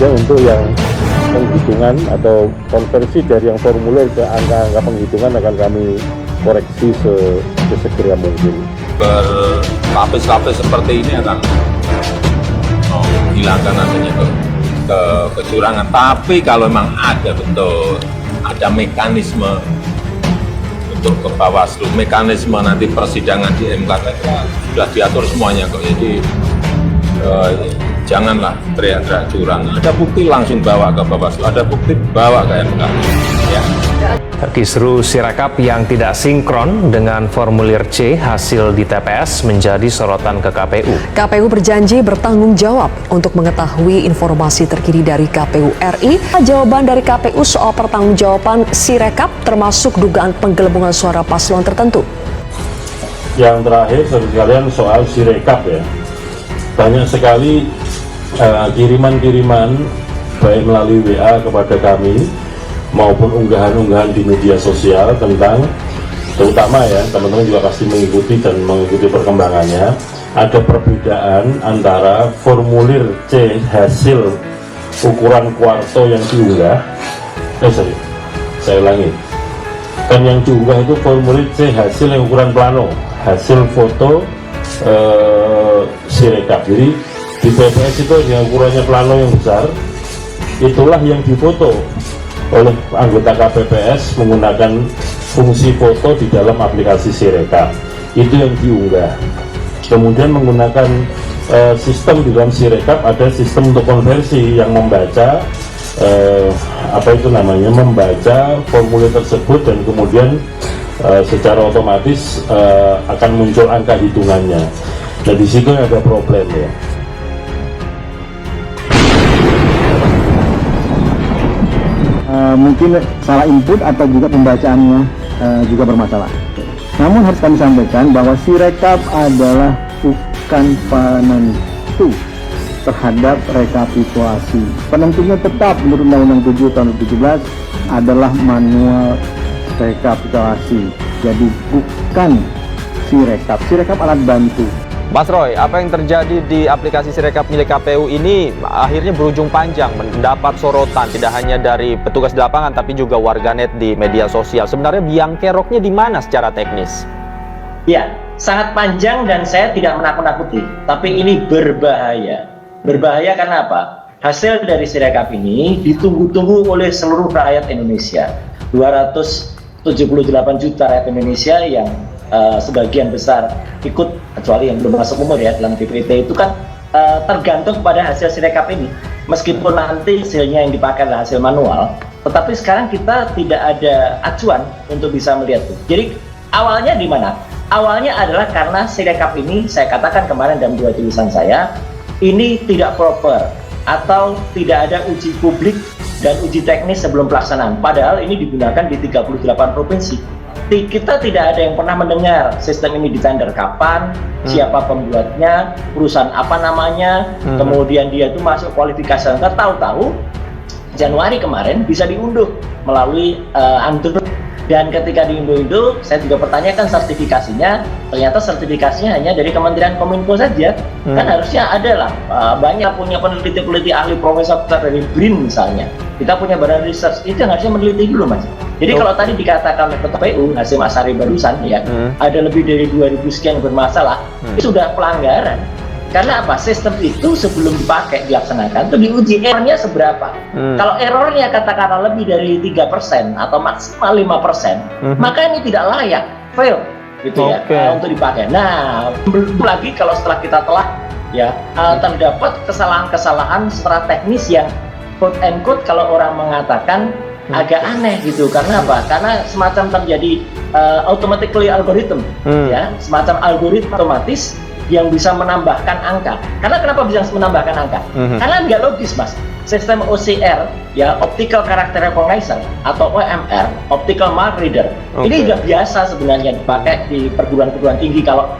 Kemudian untuk yang penghitungan atau konversi dari yang formulir ke angka-angka penghitungan akan kami koreksi sesegera mungkin. Berlapis-lapis seperti ini akan menghilangkan nantinya kecurangan. Tapi kalau memang ada betul, ada mekanisme untuk ke Bawaslu, mekanisme nanti persidangan di MK sudah diatur semuanya kok. Jadi janganlah teriak-teriak curang. Ada bukti langsung bawa ke Bawaslu, ada bukti bawa ke MK. Ya. Kisru Sirekap yang tidak sinkron dengan formulir C hasil di TPS menjadi sorotan ke KPU. KPU berjanji bertanggung jawab untuk mengetahui informasi terkini dari KPU RI. Jawaban dari KPU soal pertanggungjawaban Sirekap termasuk dugaan penggelembungan suara paslon tertentu. Yang terakhir sekalian soal Sirekap ya. Banyak sekali kiriman-kiriman baik melalui WA kepada kami maupun unggahan-unggahan di media sosial tentang, terutama ya teman-teman juga pasti mengikuti dan mengikuti perkembangannya, ada perbedaan antara formulir C hasil ukuran kuarto yang diunggah, saya ulangi, kan yang diunggah itu formulir C hasil yang ukuran plano, hasil foto Sirekap. Jadi di TPS itu yang ukurannya plano yang besar, itulah yang difoto oleh anggota KPPS menggunakan fungsi foto di dalam aplikasi Sirekap. Itu yang diunggah. Kemudian menggunakan sistem di dalam Sirekap, ada sistem untuk konversi yang membaca membaca formulir tersebut dan kemudian secara otomatis akan muncul angka hitungannya. Nah di situ ada problem ya. Mungkin salah input atau juga pembacaannya juga bermasalah. Namun harus kami sampaikan bahwa Sirekap adalah bukan penentu terhadap rekapitulasi. Penentunya tetap menurut Undang-Undang 7 tahun 2017 adalah manual rekapitulasi. Jadi bukan Sirekap. Sirekap alat bantu. Mas Roy, apa yang terjadi di aplikasi Sirekap milik KPU ini akhirnya berujung panjang, mendapat sorotan tidak hanya dari petugas di lapangan tapi juga warganet di media sosial. Sebenarnya biang keroknya di mana secara teknis? Ya, sangat panjang dan saya tidak menakut-nakuti, tapi ini berbahaya. Berbahaya karena apa? Hasil dari Sirekap ini ditunggu-tunggu oleh seluruh rakyat Indonesia. 278 juta rakyat Indonesia yang sebagian besar ikut, kecuali yang belum masuk umur ya, dalam DPT itu kan tergantung pada hasil Sirekap ini. Meskipun nanti hasilnya yang dipakai adalah hasil manual, tetapi sekarang kita tidak ada acuan untuk bisa melihat itu. Jadi awalnya di mana? Awalnya adalah karena Sirekap ini, saya katakan kemarin dalam 2 tulisan saya, ini tidak proper atau tidak ada uji publik dan uji teknis sebelum pelaksanaan. Padahal ini digunakan di 38 provinsi. Kita tidak ada yang pernah mendengar sistem ini ditender kapan, siapa pembuatnya, perusahaan apa namanya, kemudian dia itu masuk kualifikasi. Tahu-tahu Januari kemarin bisa diunduh melalui Android. Dan ketika diunduh itu, saya juga pertanyakan sertifikasinya, ternyata sertifikasinya hanya dari Kementerian Kominfo saja. Kan harusnya ada lah, banyak punya peneliti-peneliti ahli profesor dari BRIN misalnya. Kita punya badan research, itu yang harusnya meneliti dulu Mas. Jadi kalau tadi dikatakan oleh KPU, Hasyim Asyari barusan ya, ada lebih dari 2000 sekian bermasalah, itu sudah pelanggaran. Karena apa? Sistem itu sebelum dipakai, dilaksanakan, itu diuji errornya seberapa. Kalau errornya katakanlah lebih dari 3% atau maksimal 5%, maka ini tidak layak, fail gitu ya, untuk dipakai. Nah, belum lagi kalau setelah kita telah ya terdapat kesalahan-kesalahan secara teknis yang quote and quote kalau orang mengatakan agak aneh gitu. Karena apa? Karena semacam terjadi automatically algorithm ya, semacam algoritma otomatis yang bisa menambahkan angka. Karena kenapa bisa menambahkan angka? Karena nggak logis Mas. Sistem OCR ya, Optical Character Recognition atau OMR, Optical Mark Reader, ini sudah biasa sebenarnya dipakai di perguruan-perguruan tinggi kalau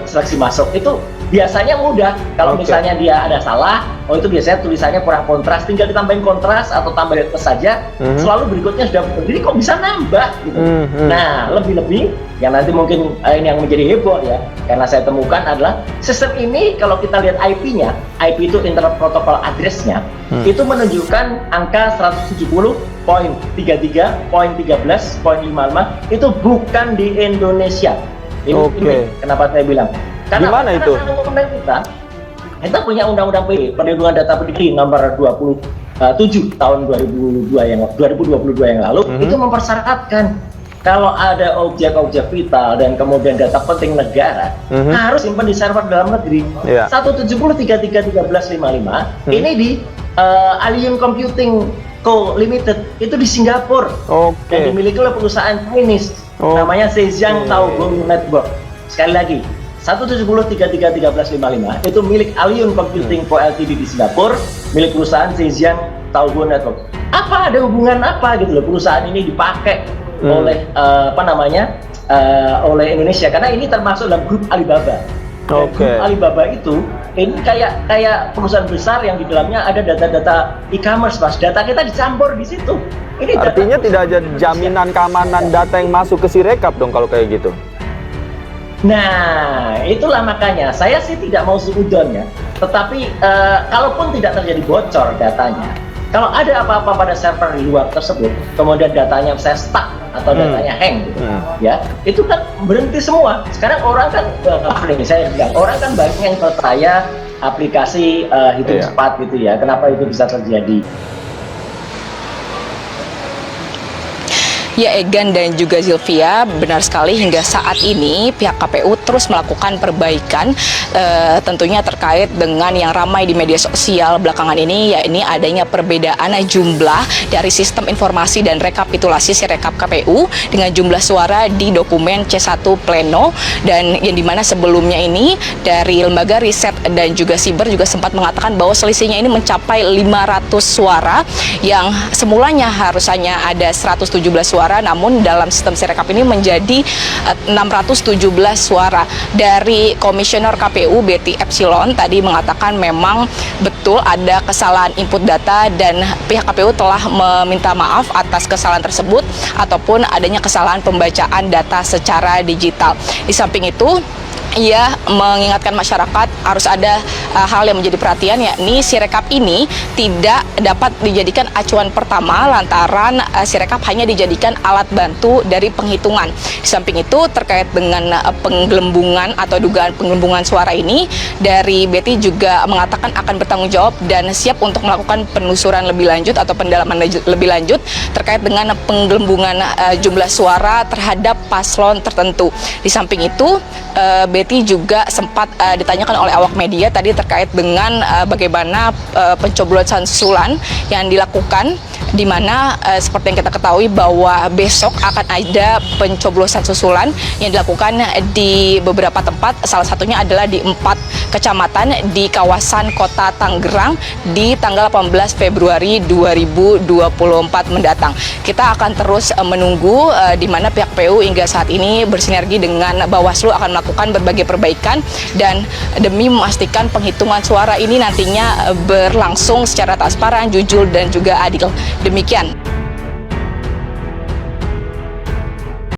seleksi masuk. Itu Biasanya mudah, kalau Oke. misalnya dia ada salah, itu biasanya tulisannya kurang kontras, tinggal ditambahin kontras atau tambah plus saja, selalu berikutnya sudah benar. Jadi kok bisa nambah gitu. Nah, lebih-lebih yang nanti mungkin ini yang menjadi heboh ya, karena saya temukan adalah sistem ini kalau kita lihat IP-nya, IP itu Internet Protocol Address-nya, itu menunjukkan angka 170.33.13.55 itu bukan di Indonesia. Ini kenapa saya bilang? Gimana itu? Karena kita punya undang-undang Perlindungan Data Pribadi nomor 27 tahun 2022 yang lalu itu mempersyaratkan kalau ada objek-objek vital dan kemudian data penting negara harus simpan di server dalam negeri. 170.33.13.55 ini di Allium Computing Co Limited itu di Singapura dan dimiliki oleh perusahaan Chinese namanya Zhejiang Taobao Network. Sekali lagi 170.33.13.55 itu milik Allium Computing Co Ltd di Singapura, milik perusahaan Zhejiang Taobao Network. Apa ada hubungan apa gitu loh perusahaan ini dipakai oleh oleh Indonesia, karena ini termasuk dalam grup Alibaba. Grup Alibaba itu ini kayak perusahaan besar yang di dalamnya ada data-data e-commerce, Mas. Data kita dicampur di situ. Ini artinya tidak ada jaminan keamanan data yang masuk ke Sirekap dong kalau kayak gitu. Nah, itulah makanya saya sih tidak mau seudon ya. Tetapi kalaupun tidak terjadi bocor datanya, kalau ada apa-apa pada server di luar tersebut, kemudian datanya saya stuck atau datanya hang gitu, ya, itu kan berhenti semua. Sekarang orang kan, saya bilang, orang kan banyak yang percaya aplikasi hitung cepat gitu ya. Kenapa itu bisa terjadi? Ya, Egan dan juga Zilvia, benar sekali hingga saat ini pihak KPU terus melakukan perbaikan tentunya terkait dengan yang ramai di media sosial belakangan ini, yakni adanya perbedaan jumlah dari sistem informasi dan rekapitulasi Sirekap KPU dengan jumlah suara di dokumen C1 Pleno, dan yang dimana sebelumnya ini dari lembaga riset dan juga siber juga sempat mengatakan bahwa selisihnya ini mencapai 500 suara yang semulanya harusnya ada 117 suara, namun dalam sistem Sirekap ini menjadi 617 suara. Dari Komisioner KPU Betty Epsilon tadi mengatakan memang betul ada kesalahan input data dan pihak KPU telah meminta maaf atas kesalahan tersebut ataupun adanya kesalahan pembacaan data secara digital. Di samping itu, ia mengingatkan masyarakat harus ada hal yang menjadi perhatian, yakni Sirekap ini tidak dapat dijadikan acuan pertama lantaran Sirekap hanya dijadikan alat bantu dari penghitungan. Di samping itu, terkait dengan penggelembungan atau dugaan penggelembungan suara ini, dari Betty juga mengatakan akan bertanggung jawab dan siap untuk melakukan penelusuran lebih lanjut atau pendalaman lebih lanjut terkait dengan penggelembungan jumlah suara terhadap paslon tertentu. Di samping itu, Betty juga sempat ditanyakan oleh awak media tadi terkait dengan bagaimana pencoblosan susulan yang dilakukan, di mana seperti yang kita ketahui bahwa besok akan ada pencoblosan susulan yang dilakukan di beberapa tempat, salah satunya adalah di 4 kecamatan di kawasan Kota Tangerang di tanggal 18 Februari 2024 mendatang. Kita akan terus menunggu di mana pihak KPU hingga saat ini bersinergi dengan Bawaslu akan melakukan berbagai perbaikan dan demi memastikan penghitungan suara ini nantinya berlangsung secara transparan, jujur dan juga adil. Demikian.